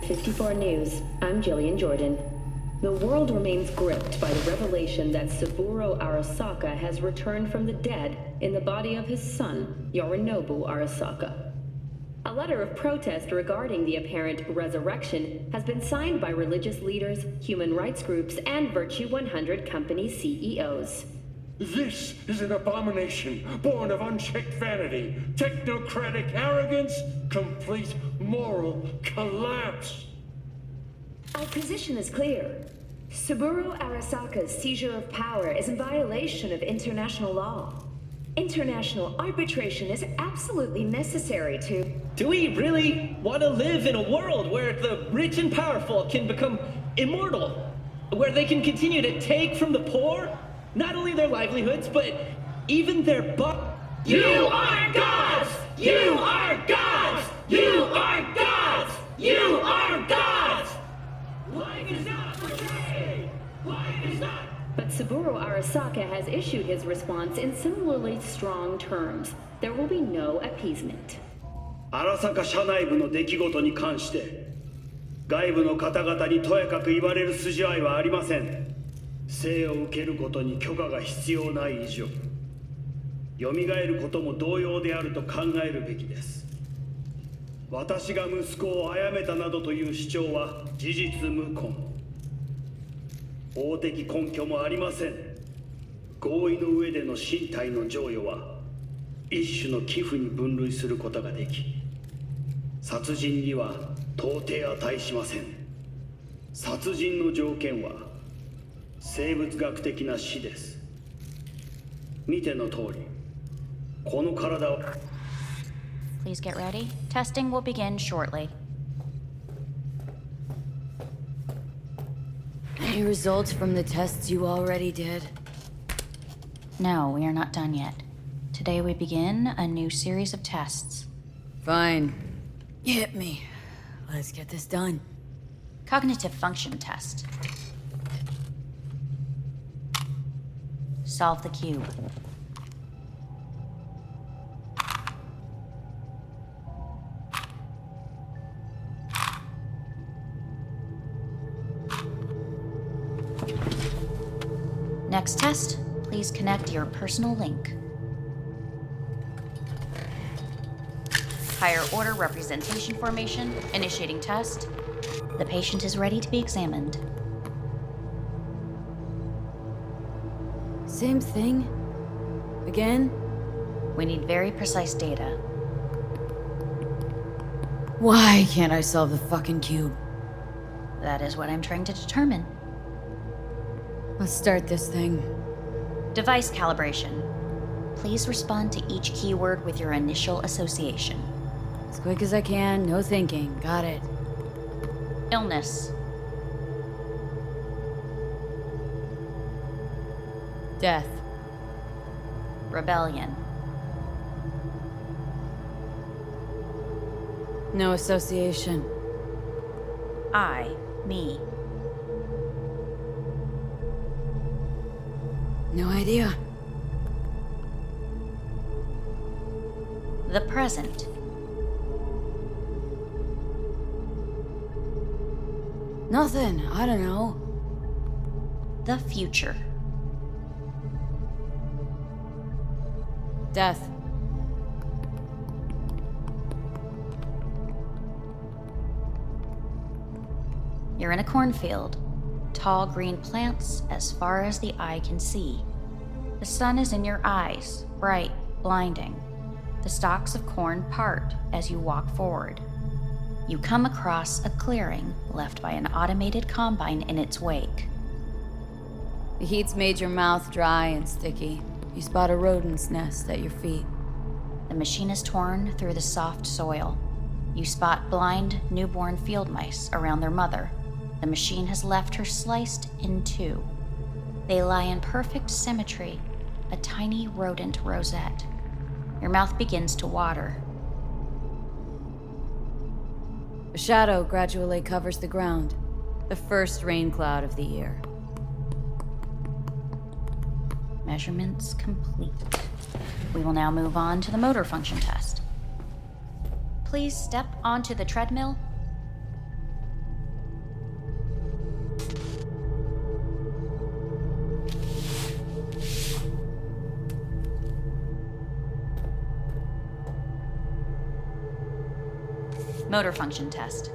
54 News, I'm Jillian Jordan. The world remains gripped by the revelation that Saburo Arasaka has returned from the dead in the body of his son, Yorinobu Arasaka. A letter of protest regarding the apparent resurrection has been signed by religious leaders, human rights groups, and Virtue 100 company CEOs. This is an abomination born of unchecked vanity, technocratic arrogance, complete moral collapse. Our position is clear. Saburo Arasaka's seizure of power is in violation of international law. International arbitration is absolutely necessary to... Do we really want to live in a world where the rich and powerful can become immortal? Where they can continue to take from the poor? Not only their livelihoods, but even their You are gods! You are gods! You are gods! You are gods! Life is not betrayed! Life is not... But Saburo Arasaka has issued his response in similarly strong terms. There will be no appeasement. 荒坂社内部の出来事に関して外部の方々にとやかく言われる筋合いはありません。生を受けることに許可が必要ない以上、蘇ることも同様であると考えるべきです。私が息子を殺めたなどという主張は事実無根。法的根拠もありません。合意の上での身体の贈与は一種の寄付に分類することができ、殺人には到底値しません。殺人の条件は生物学的な死です。見ての通り、この体を。Please get ready. Testing will begin shortly. Any results from the tests you already did? No, we are not done yet. Today we begin a new series of tests. Fine. Hit me. Let's get this done. Cognitive function test. Solve the cube. Next test, please connect your personal link. Higher order representation formation, initiating test. The patient is ready to be examined. Same thing? Again? We need very precise data. Why can't I solve the fucking cube? That is what I'm trying to determine. Let's start this thing. Device calibration. Please respond to each keyword with your initial association. As quick as I can, no thinking. Got it. Illness. Death. Rebellion. No association. I, me. No idea. The present. Nothing. I don't know. The future. Death. You're in a cornfield. Tall green plants as far as the eye can see. The sun is in your eyes, bright, blinding. The stalks of corn part as you walk forward. You come across a clearing left by an automated combine in its wake. The heat's made your mouth dry and sticky. You spot a rodent's nest at your feet. The machine is torn through the soft soil. You spot blind, newborn field mice around their mother. The machine has left her sliced in two. They lie in perfect symmetry, a tiny rodent rosette. Your mouth begins to water. A shadow gradually covers the ground. The first rain cloud of the year. Measurements complete. We will now move on to the motor function test. Please step onto the treadmill. Motor function test.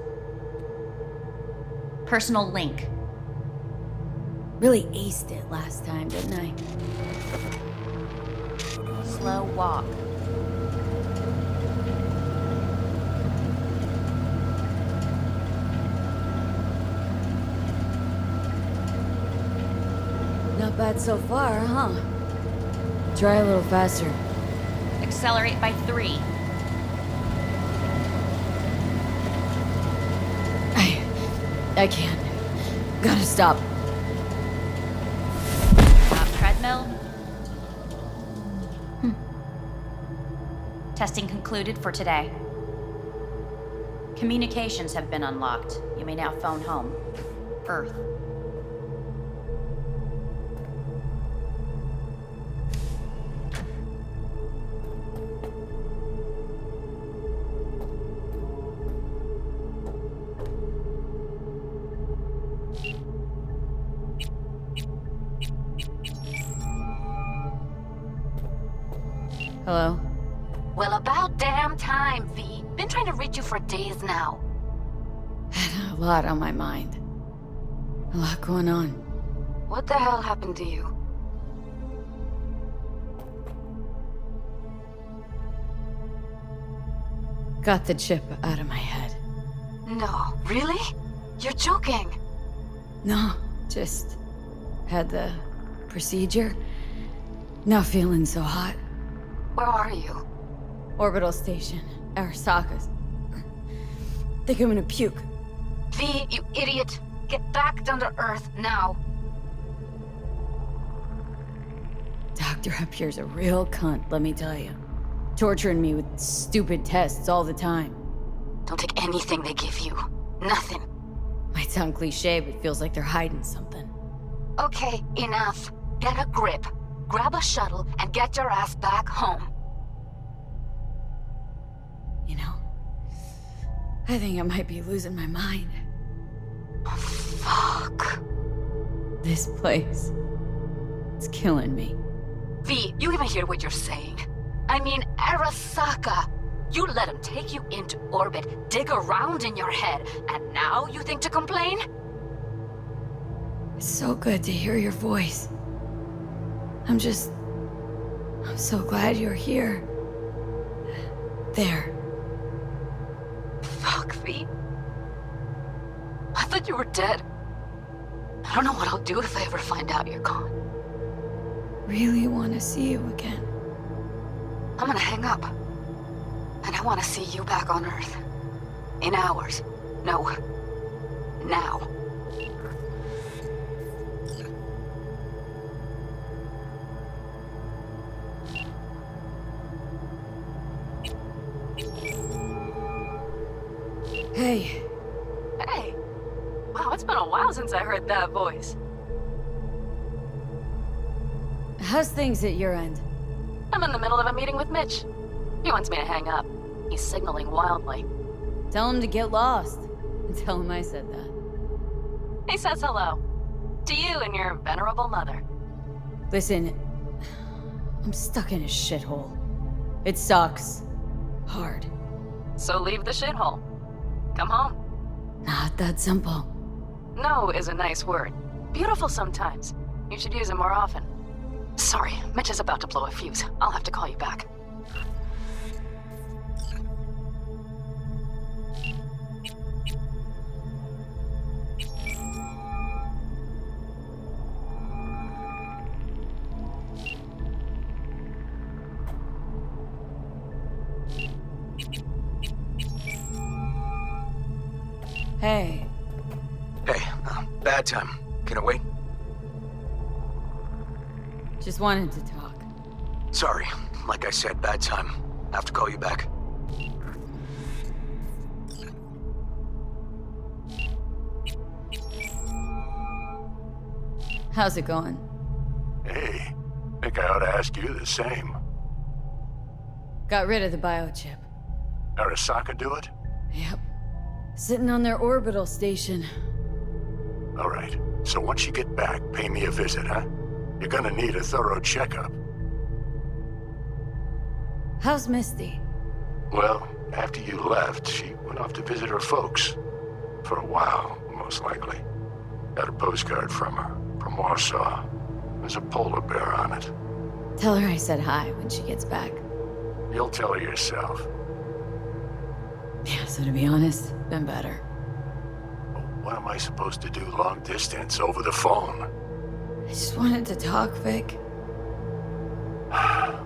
Personal link. Really aced it last time, didn't I? Slow walk. Not bad so far, huh? Try a little faster. Accelerate by 3. I can't. Gotta stop. Treadmill. Testing concluded for today. Communications have been unlocked. You may now phone home. Earth. Hello? Well, about damn time, V. Been trying to reach you for days now. Had a lot on my mind. A lot going on. What the hell happened to you? Got the chip out of my head. No, really? You're joking. No, just had the procedure. Not feeling so hot. Where are you? Orbital station, Arasaka's. Think I'm gonna puke. V, you idiot. Get back down to Earth now. Doctor up here's a real cunt, let me tell you. Torturing me with stupid tests all the time. Don't take anything they give you. Nothing. Might sound cliche, but feels like they're hiding something. Okay, enough. Get a grip. Grab a shuttle and get your ass back home. You know, I think I might be losing my mind. Oh, fuck. This place, it's killing me. V, you even hear what you're saying? I mean, Arasaka. You let him take you into orbit, dig around in your head, and now you think to complain? It's so good to hear your voice. I'm so glad you're here. There. Fuck, V. I thought you were dead. I don't know what I'll do if I ever find out you're gone. Really want to see you again. I'm gonna hang up. And I want to see you back on Earth. In hours. No. Now. Hey. Hey. Wow, it's been a while since I heard that voice. How's things at your end? I'm in the middle of a meeting with Mitch. He wants me to hang up. He's signaling wildly. Tell him to get lost. And tell him I said that. He says hello. To you and your venerable mother. Listen, I'm stuck in a shithole. It sucks. Hard. So leave the shithole. Come home. Not that simple. No is a nice word. Beautiful sometimes. You should use it more often. Sorry, Mitch is about to blow a fuse. I'll have to call you back. Hey. Hey, bad time. Can it wait? Just wanted to talk. Sorry. Like I said, bad time. I have to call you back. How's it going? Hey, think I ought to ask you the same. Got rid of the biochip. Arasaka do it? Yep. Sitting on their orbital station. All right. So once you get back, pay me a visit, huh? You're gonna need a thorough checkup. How's Misty? Well, After you left, she went off to visit her folks. For a while, most likely. Got a postcard from her, from Warsaw. There's a polar bear on it. Tell her I said hi when she gets back. You'll tell her yourself. Yeah, so to be honest, been better. What am I supposed to do long distance over the phone? I just wanted to talk, Vic.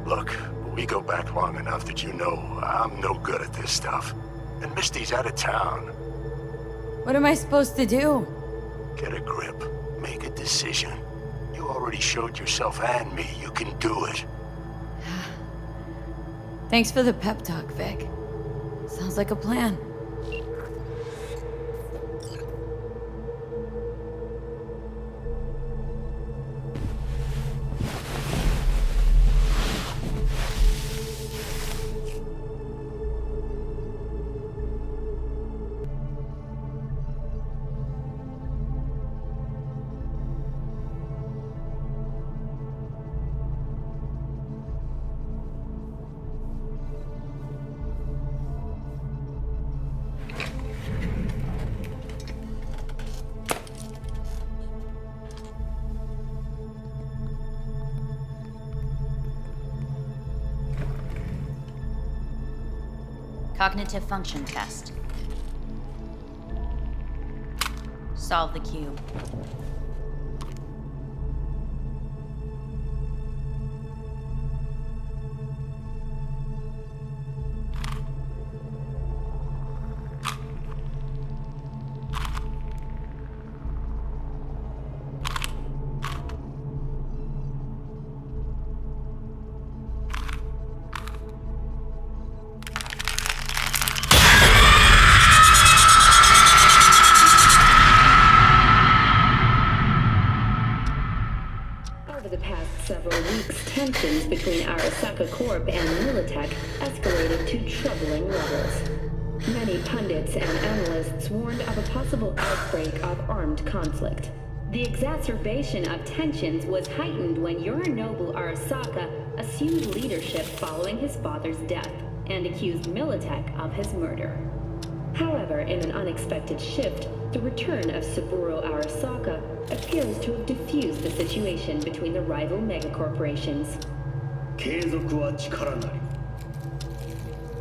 Look, we go back long enough that you know I'm no good at this stuff. And Misty's out of town. What am I supposed to do? Get a grip. Make a decision. You already showed yourself and me you can do it. Thanks for the pep talk, Vic. Sounds like a plan. Cognitive function test. Solve the cube. Several weeks, tensions between Arasaka Corp and Militech escalated to troubling levels. Many pundits and analysts warned of a possible outbreak of armed conflict. The exacerbation of tensions was heightened when Yorinobu Arasaka assumed leadership following his father's death and accused Militech of his murder. However, in an unexpected shift, the return of Saburo Arasaka appears to have diffused the situation between the rival megacorporations. 継続は力なり。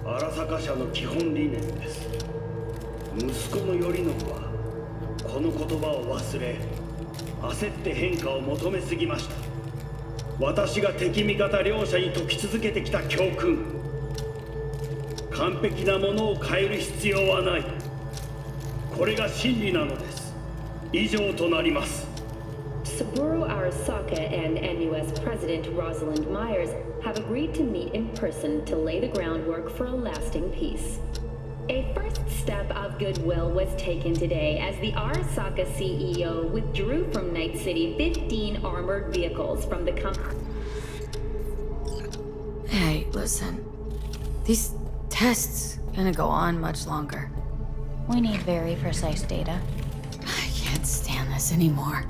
荒坂社の基本理念です。息子の頼信はこの言葉を忘れ、焦って変化を求めすぎました。私が敵味方両者に説き続けてきた教訓。完璧なものを変える必要はない。これが真理なのです。以上となります。 Saburo Arasaka and NUS President Rosalind Myers have agreed to meet in person to lay the groundwork for a lasting peace. A first step of goodwill was taken today as the Arasaka CEO withdrew from Night City 15 armored vehicles from the company. Hey, listen. These tests gonna go on much longer. We need very precise data. I can't stand this anymore.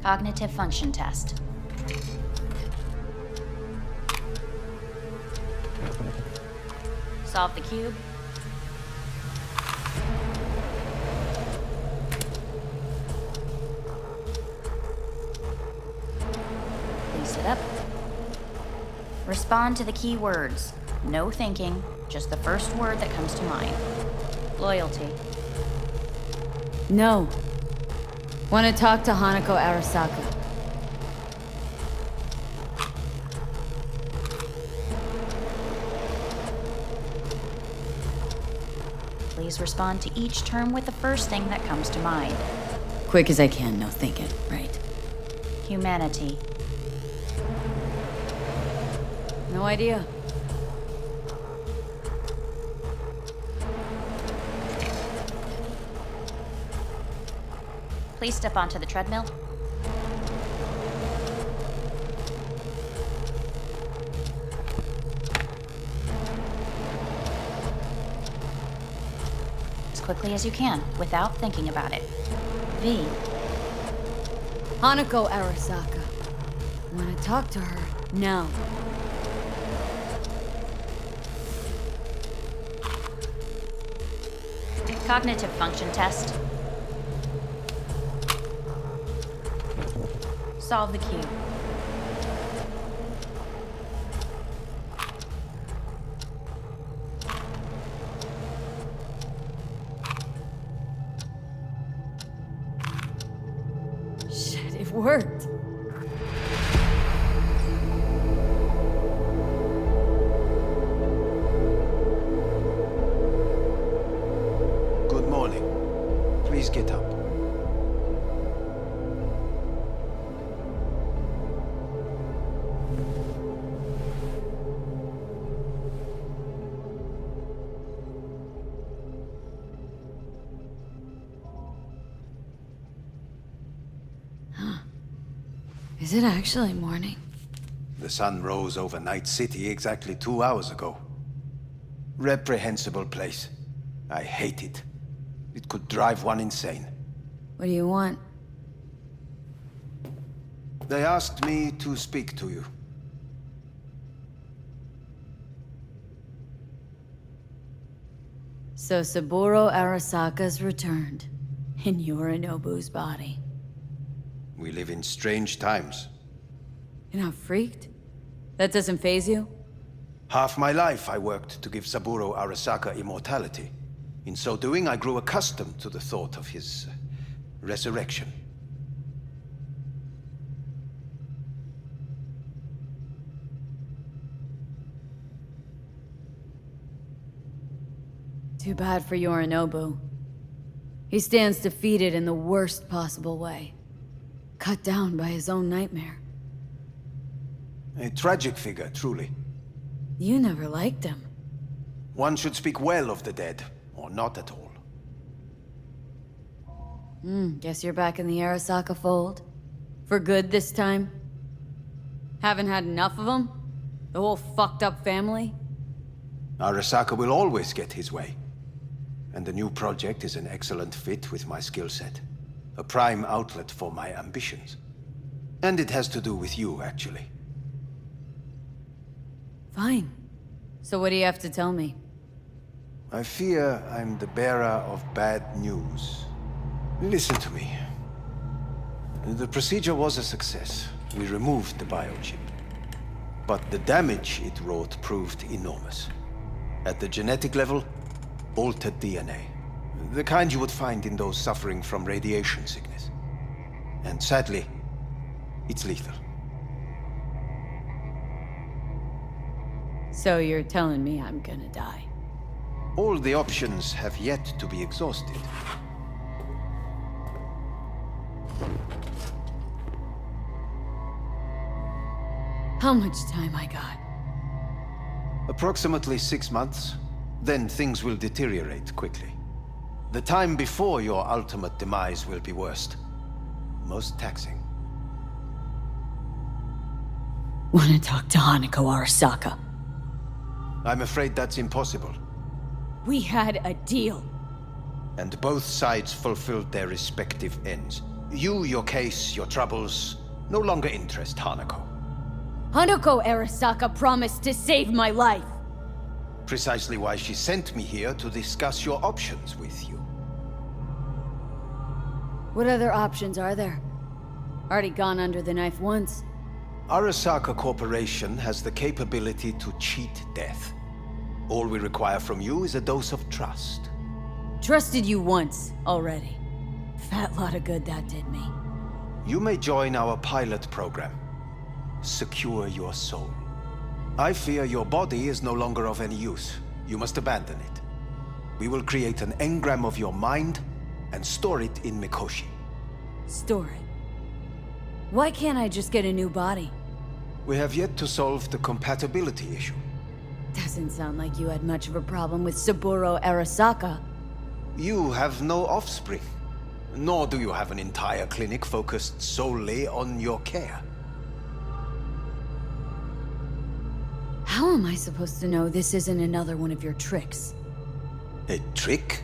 Cognitive function test. Solve the cube. Please sit up. Respond to the key words. No thinking, just the first word that comes to mind. Loyalty. No. Want to talk to Hanako Arasaka. Please respond to each term with the first thing that comes to mind. Quick as I can, no thinking, right? Humanity. No idea. Please step onto the treadmill. As quickly as you can, without thinking about it. V. Hanako Arasaka. I want to talk to her now. Cognitive function test. Solve the cube. Shit, it worked. Good morning. Please get up. Is it actually morning? The sun rose over Night City exactly 2 hours ago. Reprehensible place. I hate it. It could drive one insane. What do you want? They asked me to speak to you. So Saburo Arasaka's returned, in Yorinobu's body. We live in strange times. You're not freaked? That doesn't faze you? Half my life I worked to give Saburo Arasaka immortality. In so doing, I grew accustomed to the thought of his resurrection. Too bad for Yorinobu. He stands defeated in the worst possible way. Cut down by his own nightmare. A tragic figure, truly. You never liked him. One should speak well of the dead, or not at all. Guess you're back in the Arasaka fold? For good this time? Haven't had enough of them? The whole fucked up family? Arasaka will always get his way. And the new project is an excellent fit with my skill set. A prime outlet for my ambitions. And it has to do with you, actually. Fine. So what do you have to tell me? I fear I'm the bearer of bad news. Listen to me. The procedure was a success. We removed the biochip. But the damage it wrought proved enormous. At the genetic level, altered DNA. The kind you would find in those suffering from radiation sickness. And sadly, it's lethal. So you're telling me I'm gonna die? All the options have yet to be exhausted. How much time I got? Approximately 6 months. Then things will deteriorate quickly. The time before your ultimate demise will be worst. Most taxing. Wanna talk to Hanako Arasaka? I'm afraid that's impossible. We had a deal. And both sides fulfilled their respective ends. You, your case, your troubles, no longer interest Hanako. Hanako Arasaka promised to save my life. Precisely why she sent me here to discuss your options with you. What other options are there? Already gone under the knife once. Arasaka Corporation has the capability to cheat death. All we require from you is a dose of trust. Trusted you once already. Fat lot of good that did me. You may join our pilot program. Secure your soul. I fear your body is no longer of any use. You must abandon it. We will create an engram of your mind and store it in Mikoshi. Store it? Why can't I just get a new body? We have yet to solve the compatibility issue. Doesn't sound like you had much of a problem with Saburo Arasaka. You have no offspring. Nor do you have an entire clinic focused solely on your care. How am I supposed to know this isn't another one of your tricks? A trick?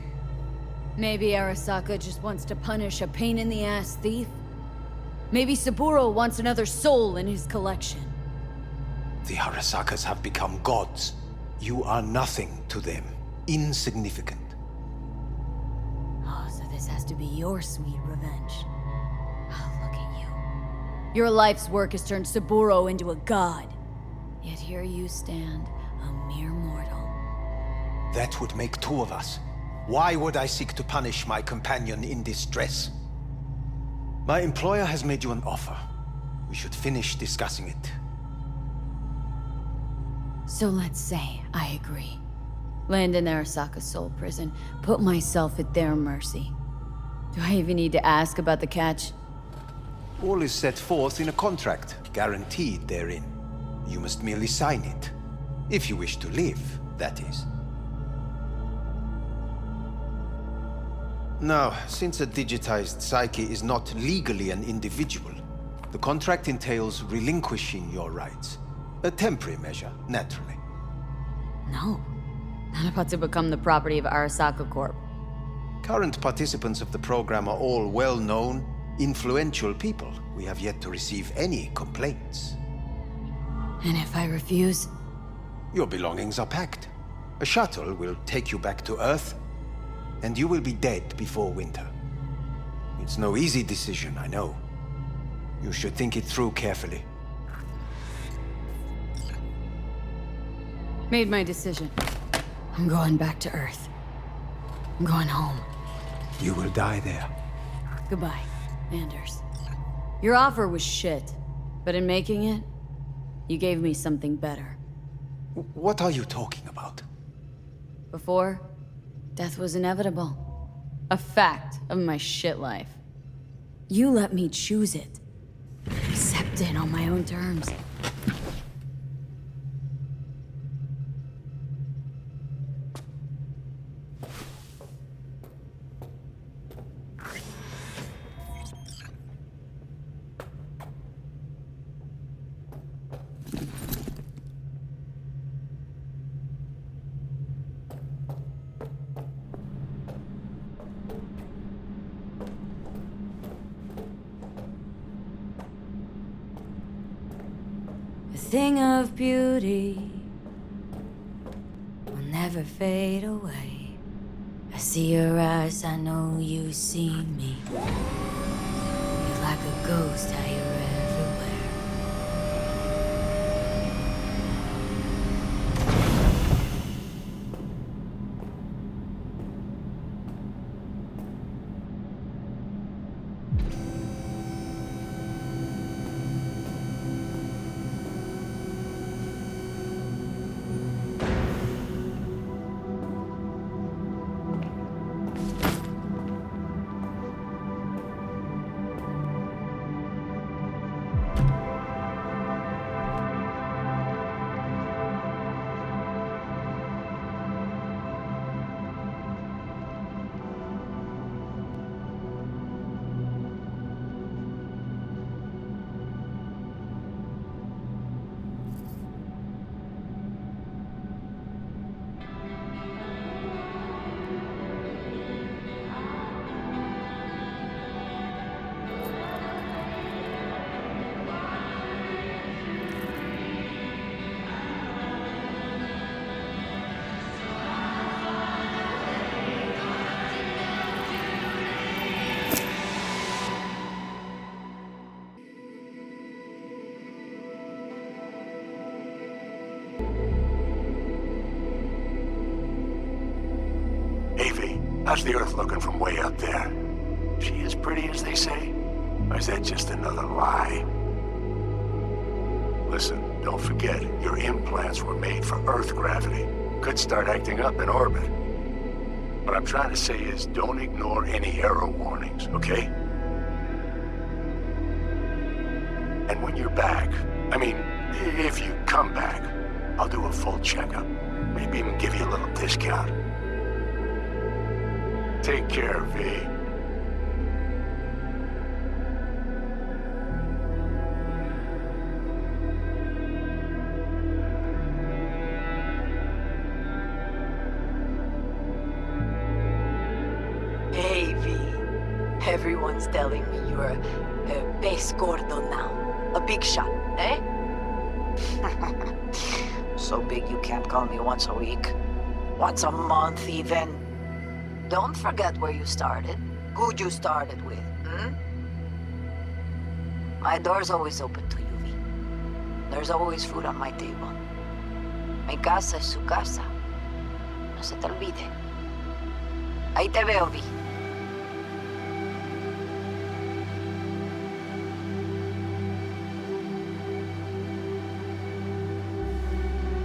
Maybe Arasaka just wants to punish a pain-in-the-ass thief? Maybe Saburo wants another soul in his collection. The Arasakas have become gods. You are nothing to them. Insignificant. Oh, so this has to be your sweet revenge. Oh, look at you. Your life's work has turned Saburo into a god. Yet here you stand, a mere mortal. That would make two of us. Why would I seek to punish my companion in distress? My employer has made you an offer. We should finish discussing it. So let's say I agree. Land in Arasaka's soul prison, put myself at their mercy. Do I even need to ask about the catch? All is set forth in a contract, guaranteed therein. You must merely sign it. If you wish to live, that is. Now, since a digitized psyche is not legally an individual, the contract entails relinquishing your rights. A temporary measure, naturally. No. Not about to become the property of Arasaka Corp. Current participants of the program are all well-known, influential people. We have yet to receive any complaints. And if I refuse? Your belongings are packed. A shuttle will take you back to Earth, and you will be dead before winter. It's no easy decision, I know. You should think it through carefully. Made my decision. I'm going back to Earth. I'm going home. You will die there. Goodbye, Anders. Your offer was shit, but in making it, you gave me something better. What are you talking about? Before, death was inevitable. A fact of my shit life. You let me choose it. Accept it on my own terms. A thing of beauty will never fade away. I see your eyes, I know you see me. You're like a ghost, how you're everywhere. How's the Earth looking from way up there? She as pretty as they say? Or is that just another lie? Listen, don't forget, your implants were made for Earth gravity. Could start acting up in orbit. What I'm trying to say is, don't ignore any error warnings, okay? And when you're back, I mean, if you come back, I'll do a full checkup. Maybe even give you a little discount. Take care, V. Hey, V. Everyone's telling me you're a pez gordo now. A big shot, eh? So big you can't call me once a week. Once a month, even. Don't forget where you started. Who you started with, hmm? My door's always open to you, V. There's always food on my table. Mi casa es su casa. No se te olvide. Ahí te veo, V.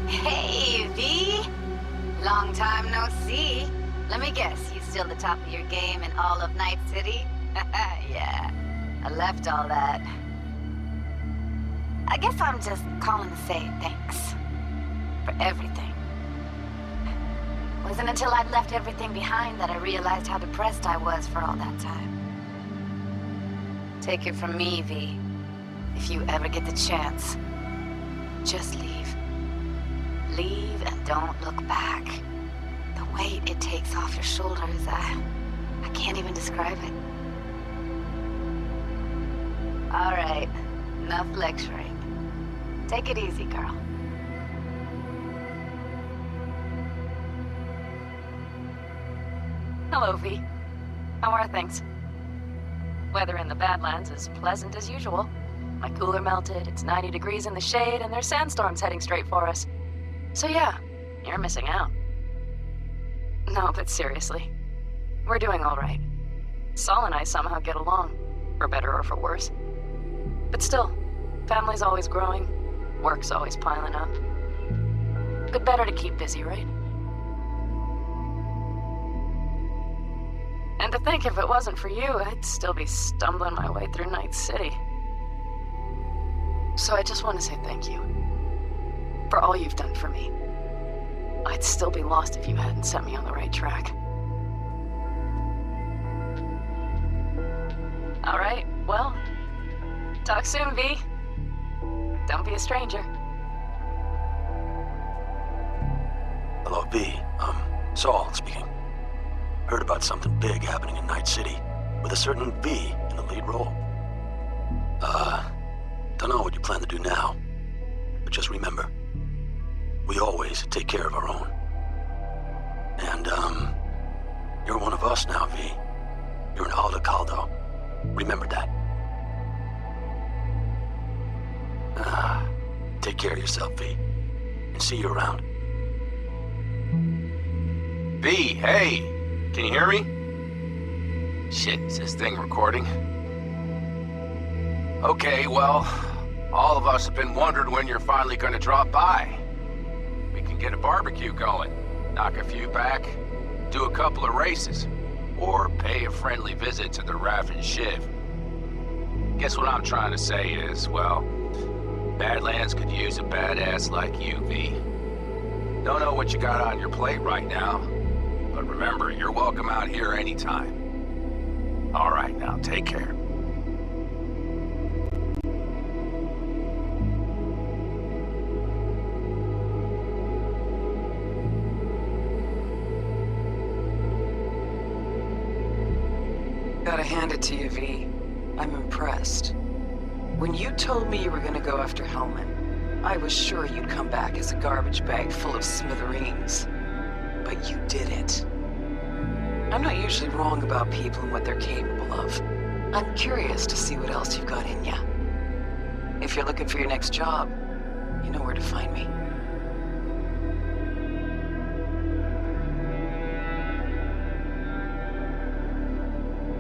Hey, V! Long time no see. Let me guess, you still the top of your game in all of Night City? Yeah, I left all that. I guess I'm just calling to say thanks. For everything. Wasn't until I'd left everything behind that I realized how depressed I was for all that time. Take it from me, V. If you ever get the chance, just leave. Leave and don't look back. The weight it takes off your shoulders, I can't even describe it. All right, enough lecturing. Take it easy, girl. Hello, V. How are things? Weather in the Badlands is pleasant as usual. My cooler melted, it's 90 degrees in the shade, and there's sandstorms heading straight for us. So yeah, you're missing out. No, but seriously, we're doing all right. Saul and I somehow get along, for better or for worse. But still, family's always growing, work's always piling up. But better to keep busy, right? And to think if it wasn't for you, I'd still be stumbling my way through Night City. So I just want to say thank you. For all you've done for me. I'd still be lost if you hadn't set me on the right track. All right, well, talk soon, V. Don't be a stranger. Hello, V. Saul speaking. Heard about something big happening in Night City, with a certain V in the lead role. Don't know what you plan to do now, but just remember, we always take care of our own. And, you're one of us now, V. You're an Alpaca. Remember that. Take care of yourself, V. And see you around. V, hey! Can you hear me? Shit, is this thing recording? Okay, well, all of us have been wondering when you're finally gonna drop by. We can get a barbecue going, knock a few back, do a couple of races, or pay a friendly visit to the Raven Shiv. Guess what I'm trying to say is, well, Badlands could use a badass like you, V. Don't know what you got on your plate right now, but remember, you're welcome out here anytime. All right, now, take care. Gotta hand it to you, V. I'm impressed. When you told me you were gonna go after Hellman, I was sure you'd come back as a garbage bag full of smithereens. But you didn't. I'm not usually wrong about people and what they're capable of. I'm curious to see what else you've got in ya. If you're looking for your next job, you know where to find me.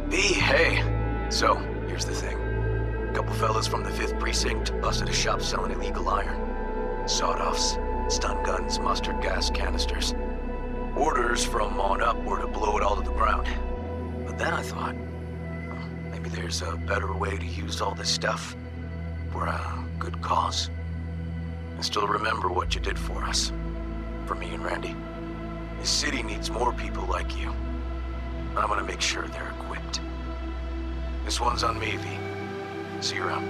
V, hey. So, here's the thing. A couple fellas from the 5th Precinct busted a shop selling illegal iron. Sawed-offs, stun guns, mustard gas canisters. Orders from on up were to blow it all to the ground. But then I thought, maybe there's a better way to use all this stuff for a good cause. I still remember what you did for us. For me and Randy. This city needs more people like you. I'm gonna make sure they're equipped. This one's on me, V. See you around.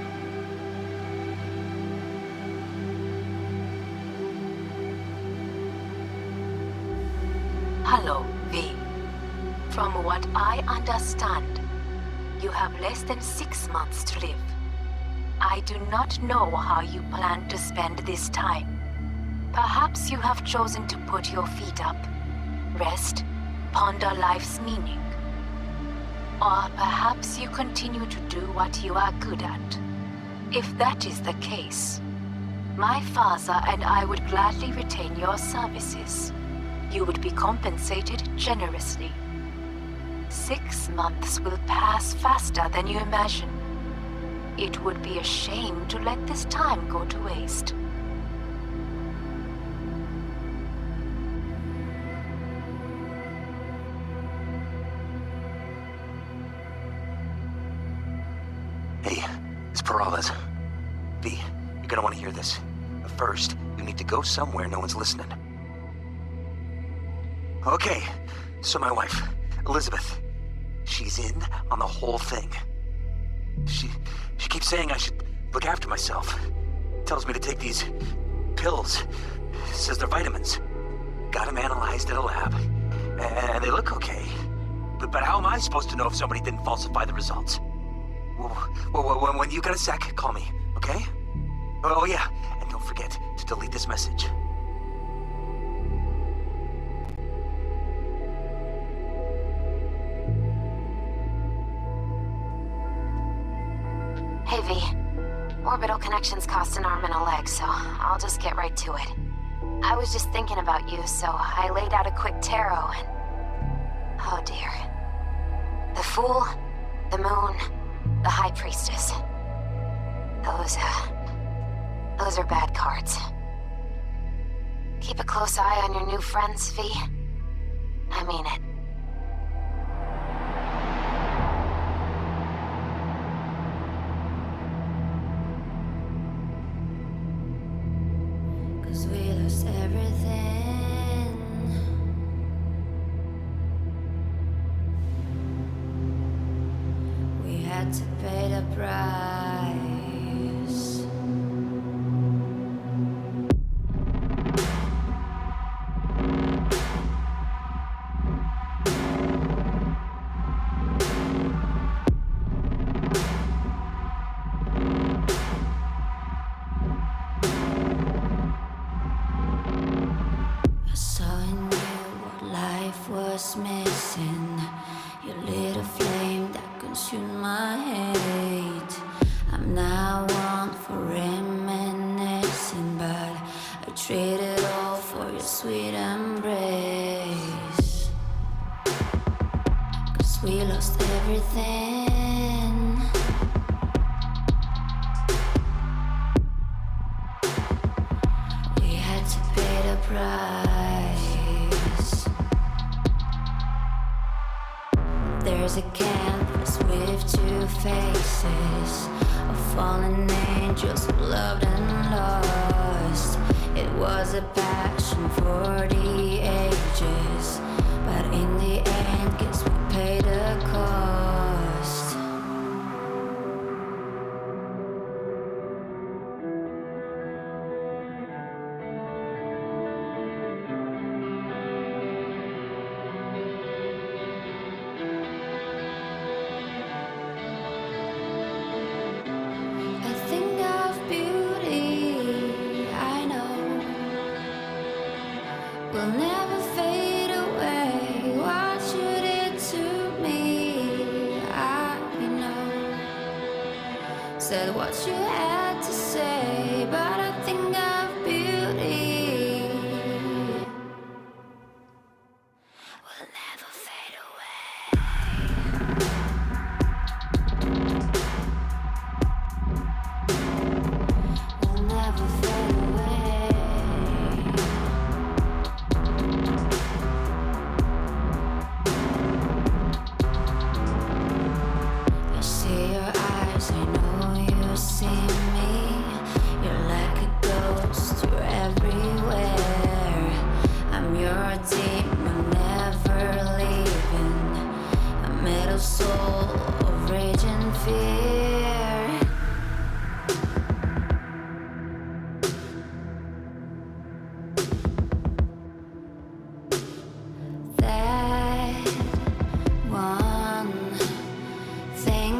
Hello, V. From what I understand, You have less than 6 months to live. I do not know how you plan to spend this time. Perhaps you have chosen to put your feet up, rest, ponder life's meaning. Or perhaps you continue to do what you are good at. If that is the case, my father and I would gladly retain your services. You would be compensated generously. 6 months will pass faster than you imagine. It would be a shame to let this time go to waste. Hey, it's Peralez. V, you're gonna want to hear this. But first, you need to go somewhere no one's listening. Okay, so my wife, Elizabeth, she's in on the whole thing. She keeps saying I should look after myself. Tells me to take these pills. Says they're vitamins. Got them analyzed in a lab. And they look okay. But how am I supposed to know if somebody didn't falsify the results? Well, when you got a sec, call me, okay? Oh yeah, and don't forget to delete this message. Hey V, orbital connections cost an arm and a leg, so I'll just get right to it. I was just thinking about you, so I laid out a quick tarot and... oh dear. The Fool, the Moon, the High Priestess. Those are bad cards. Keep a close eye on your new friends, V. I mean it. Cause we lost everything. We had to pay the price. I saw in you what life was missing. You lit a flame that consumed my hate. I'm now one for reminiscing, but I traded all for your sweet embrace. Cause we lost everything. We had to pay the price. There's a canvas with two faces of fallen angels who loved and lost. It was a passion for the ages, but in the end, guess we paid the cost. A thing of beauty, I know, will never fade away. What you did to me, I know. Said what you had to say, but a thing of beauty will never fade away. Will never fade away. I see your eyes, I know you see me. You're like a ghost, you're everywhere. I'm your demon, never leaving. A metal soul of rage and fear. That one thing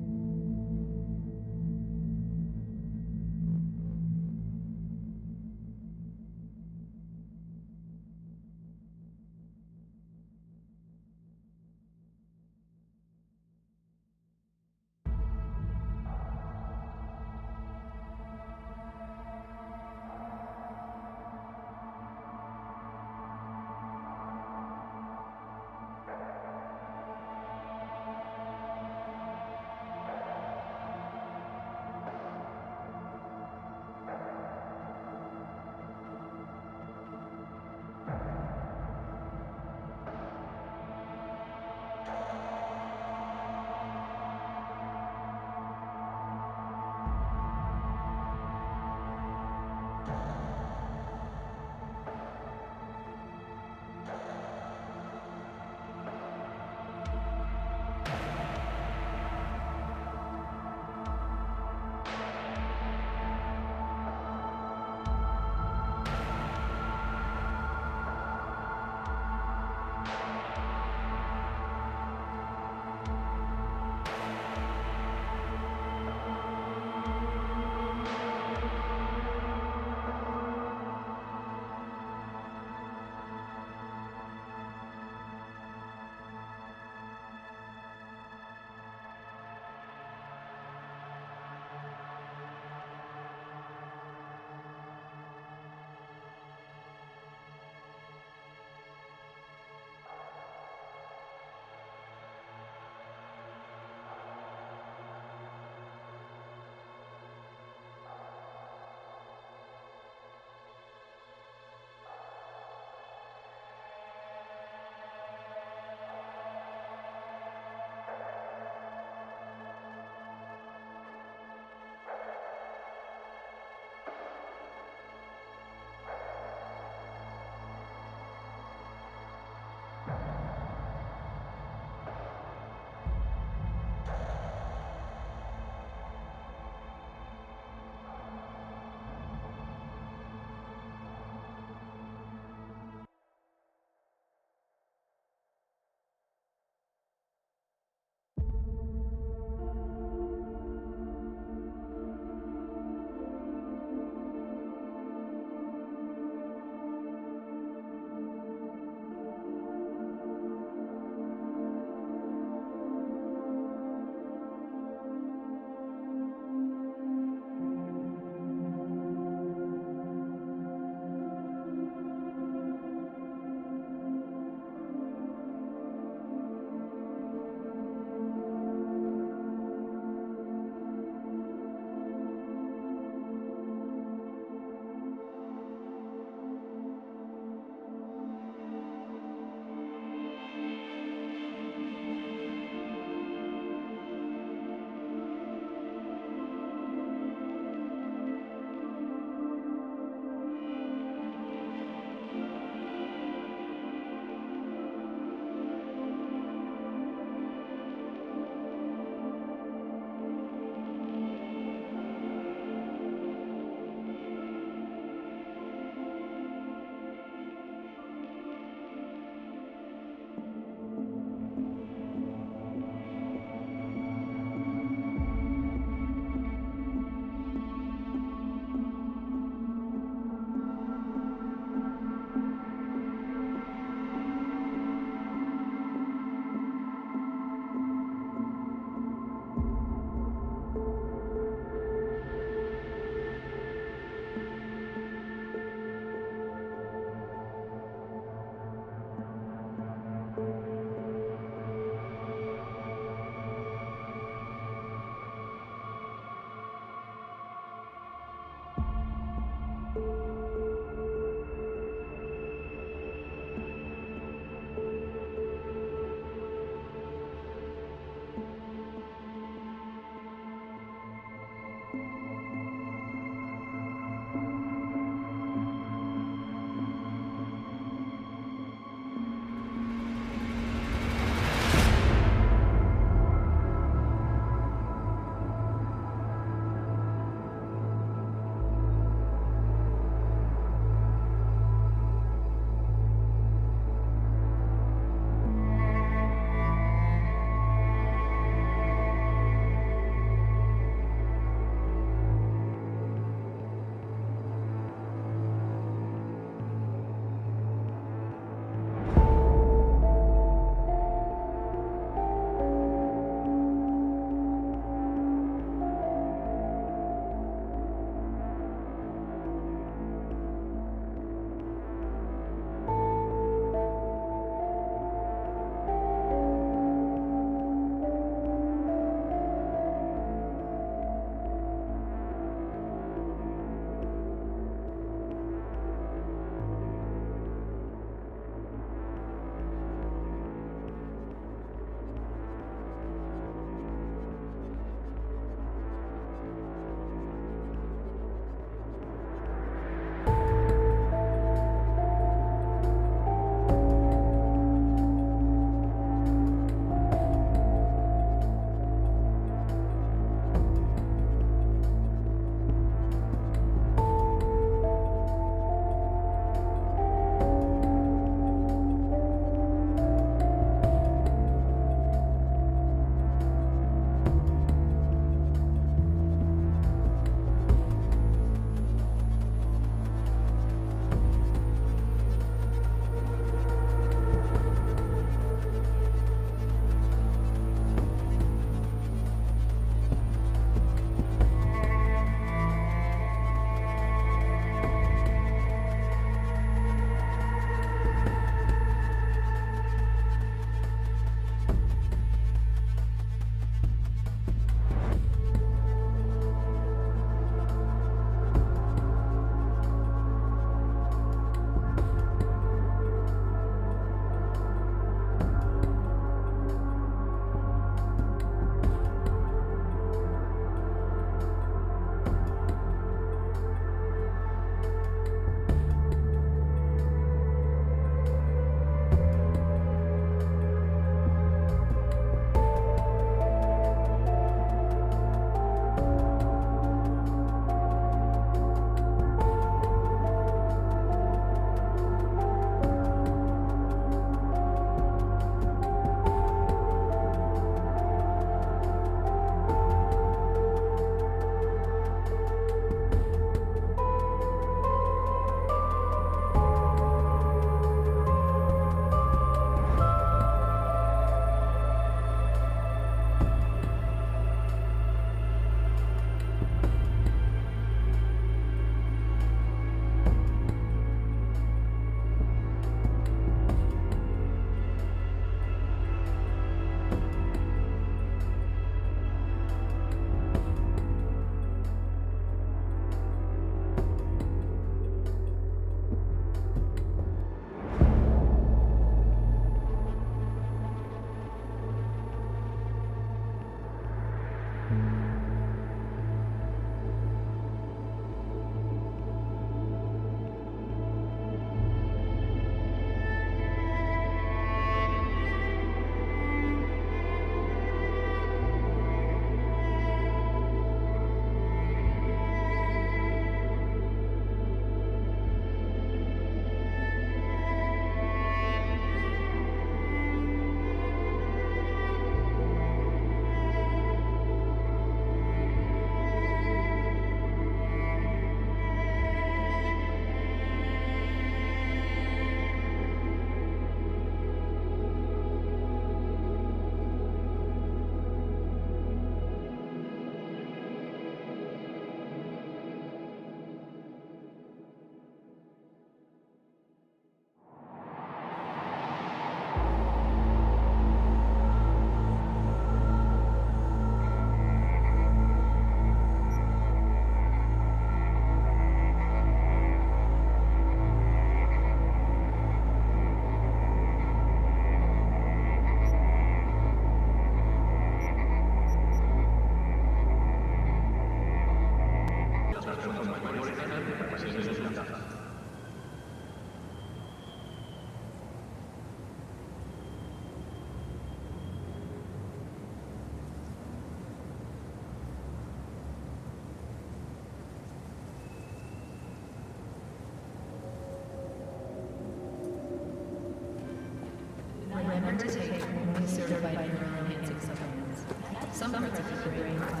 to take only certified neuroenhancing supplements. Some parts of the brain are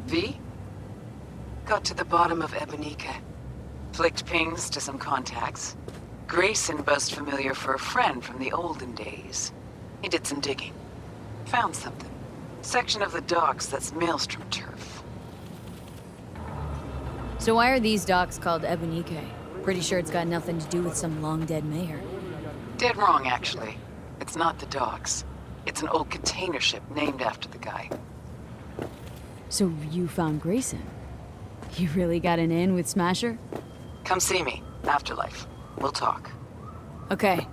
V? Got to the bottom of Ebonica. Flicked pings to some contacts. Grayson buzzed familiar for a friend from the olden days. He did some digging. Found something. Section of the docks that's Maelstrom turf. So why are these docks called Ebonica? Pretty sure it's got nothing to do with some long-dead mayor. Dead wrong, actually. It's not the docks. It's an old container ship named after the guy. So you found Grayson? You really got an in with Smasher? Come see me. Afterlife. We'll talk. Okay.